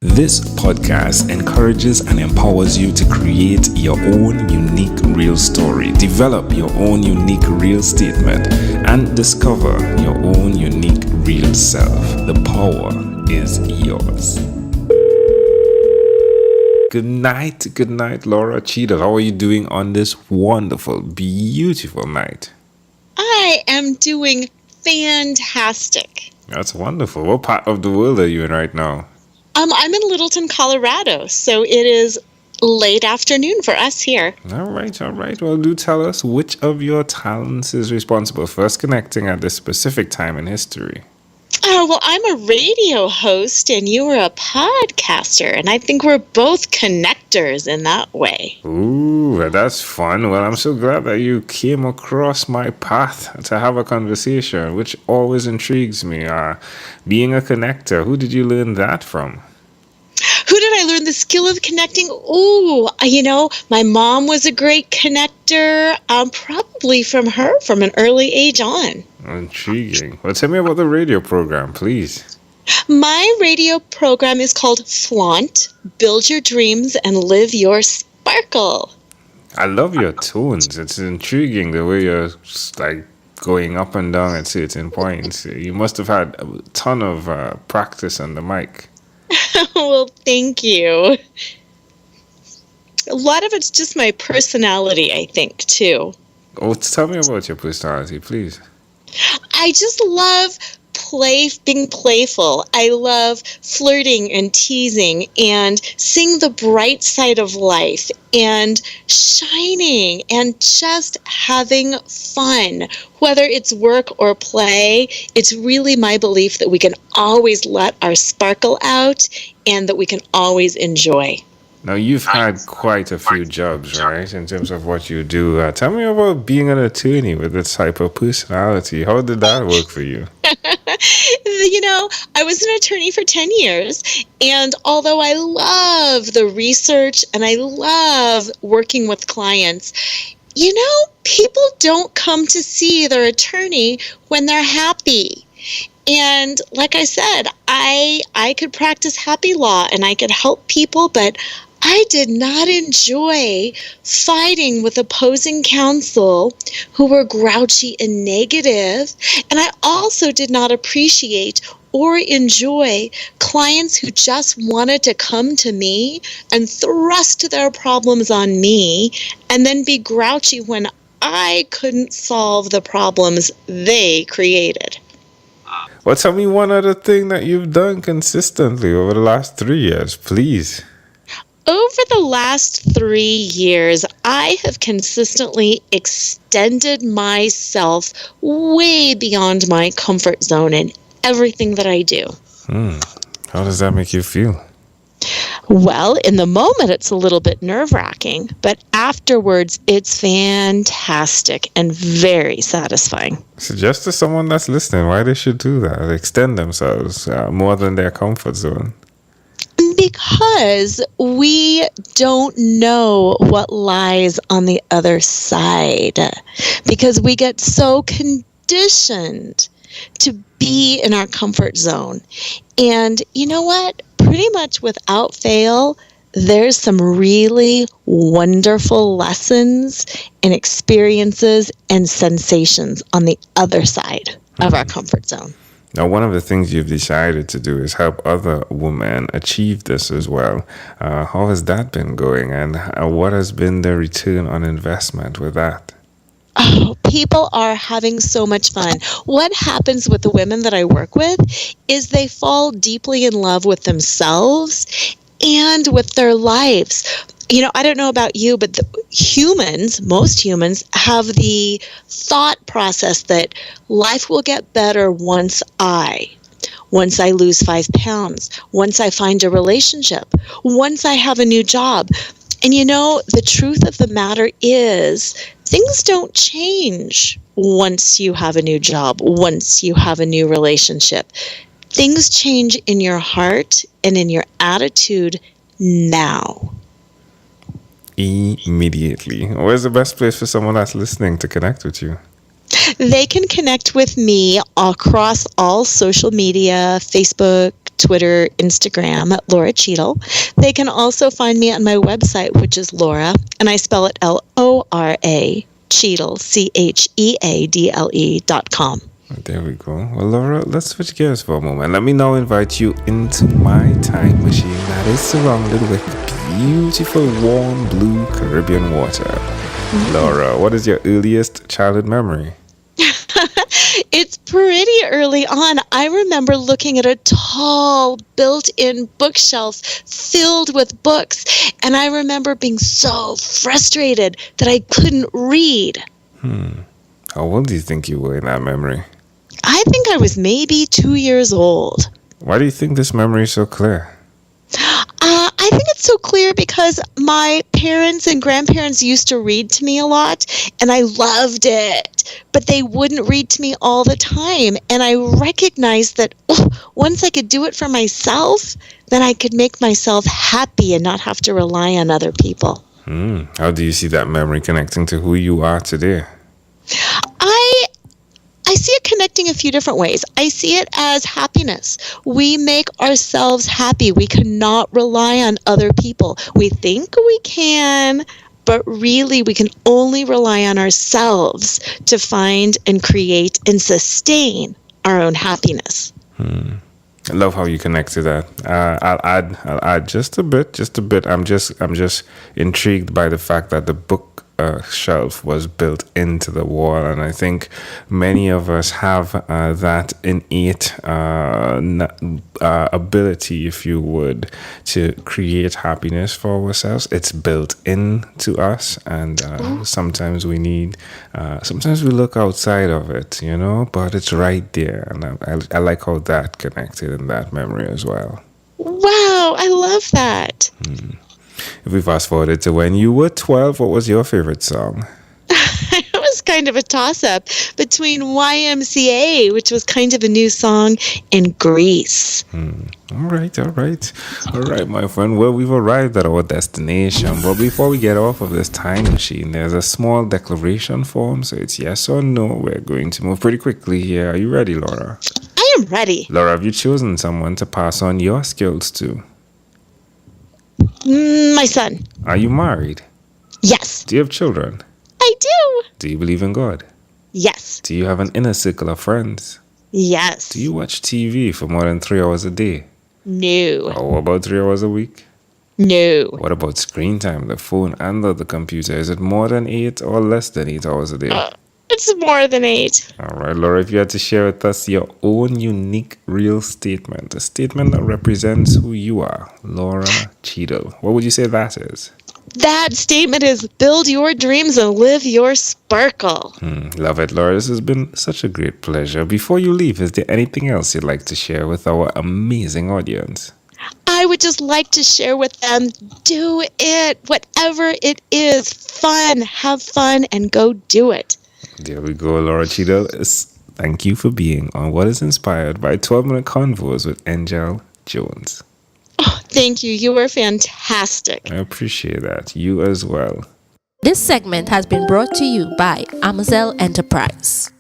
This podcast encourages and empowers you to create your own unique real story, develop your own unique real statement, and discover your own unique real self. The power is yours. Good night, Lora Cheadle. How are you doing on this wonderful, beautiful night? I am doing fantastic. That's wonderful. What part of the world are you in right now? I'm in Littleton, Colorado, so it is late afternoon for us here. All right. Well, do tell us which of your talents is responsible for us connecting at this specific time in history. Oh, well, I'm a radio host and you are a podcaster, and I think we're both connectors in that way. Ooh, that's fun. Well, I'm so glad that you came across my path to have a conversation, which always intrigues me. Being a connector, who did you learn that from? Who did I learn the skill of connecting? Ooh, my mom was a great connector, probably from her from an early age on. Intriguing. Well, tell me about the radio program, please. My radio program is called FLAUNT, Build Your Dreams and Live Your Sparkle. I love your tones. It's intriguing the way you're like going up and down at certain points. You must have had a ton of practice on the mic. Well, thank you. A lot of it's just my personality, I think, too. Oh, tell me about your personality, please. I just love being playful. I love flirting and teasing and seeing the bright side of life and shining and just having fun. Whether it's work or play, it's really my belief that we can always let our sparkle out and that we can always enjoy. Now, you've had quite a few jobs, right, in terms of what you do. Tell me about being an attorney with this type of personality. How did that work for you? I was an attorney for 10 years, and although I love the research and I love working with clients, people don't come to see their attorney when they're happy. And like I said, I could practice happy law and I could help people, but I did not enjoy fighting with opposing counsel who were grouchy and negative. And I also did not appreciate or enjoy clients who just wanted to come to me and thrust their problems on me and then be grouchy when I couldn't solve the problems they created. Well, tell me one other thing that you've done consistently over the last 3 years, please. Over the last 3 years, I have consistently extended myself way beyond my comfort zone in everything that I do. How does that make you feel? Well, in the moment, it's a little bit nerve-wracking, but afterwards, it's fantastic and very satisfying. Suggest to someone that's listening why they should do that, extend themselves more than their comfort zone. Because we don't know what lies on the other side. Because we get so conditioned to be in our comfort zone. And you know what? Pretty much without fail, there's some really wonderful lessons and experiences and sensations on the other side of our comfort zone. Now, one of the things you've decided to do is help other women achieve this as well. How has that been going, and what has been the return on investment with that? Oh, people are having so much fun. What happens with the women that I work with is they fall deeply in love with themselves and with their lives. I don't know about you, but most humans have the thought process that life will get better once I lose 5 pounds, once I find a relationship, once I have a new job. And the truth of the matter is things don't change once you have a new job, once you have a new relationship. Things change in your heart and in your attitude now. Immediately. Where's the best place for someone that's listening to connect with you? They can connect with me across all social media, Facebook, Twitter, Instagram at Lora Cheadle. They can also find me on my website, which is Lora, and I spell it Lora, Cheadle, CHEADLE.com. There we go. Well, Laura, let's switch gears for a moment. Let me now invite you into my time machine that is surrounded with beautiful, warm, blue Caribbean water. Laura, what is your earliest childhood memory? It's pretty early on. I remember looking at a tall, built-in bookshelf filled with books, and I remember being so frustrated that I couldn't read. How old do you think you were in that memory? I think I was maybe 2 years old. Why do you think this memory is so clear? I think it's so clear because my parents and grandparents used to read to me a lot, and I loved it. But they wouldn't read to me all the time, and I recognized that once I could do it for myself, then I could make myself happy and not have to rely on other people. How do you see that memory connecting to who you are today? I see it connecting a few different ways. I see it as happiness. We make ourselves happy. We cannot rely on other people. We think we can, but really we can only rely on ourselves to find and create and sustain our own happiness. I love how you connect to that. I'll add just a bit. I'm just intrigued by the fact that the book shelf was built into the wall, and I think many of us have that innate ability, if you would, to create happiness for ourselves. It's built into us, and sometimes we look outside of it, but it's right there, and I like how that connected in that memory as well. Wow, I love that. If we fast forwarded to when you were 12, what was your favorite song? It was kind of a toss-up between YMCA, which was kind of a new song, and Grease. All right, my friend. Well, we've arrived at our destination. But before we get off of this time machine, there's a small declaration form. So it's yes or no. We're going to move pretty quickly here. Are you ready, Laura? I am ready. Laura, have you chosen someone to pass on your skills to? My son. Are you married? Yes. Do you have children? I do. Do you believe in God? Yes. Do you have an inner circle of friends? Yes. Do you watch TV for more than 3 hours a day? No. Or what about 3 hours a week? No. What about screen time, the phone and the computer? Is it more than 8 or less than 8 hours a day? It's more than 8. All right, Laura, if you had to share with us your own unique real statement, a statement that represents who you are, Lora Cheadle, what would you say that is? That statement is build your dreams and live your sparkle. Love it, Laura. This has been such a great pleasure. Before you leave, is there anything else you'd like to share with our amazing audience? I would just like to share with them, do it, whatever it is, fun, have fun, and go do it. There we go, Lora Cheadle. Thank you for being on What is Inspired by 12-Minute Convos with Angel Jones. Oh, thank you. You were fantastic. I appreciate that. You as well. This segment has been brought to you by Amazel Enterprise.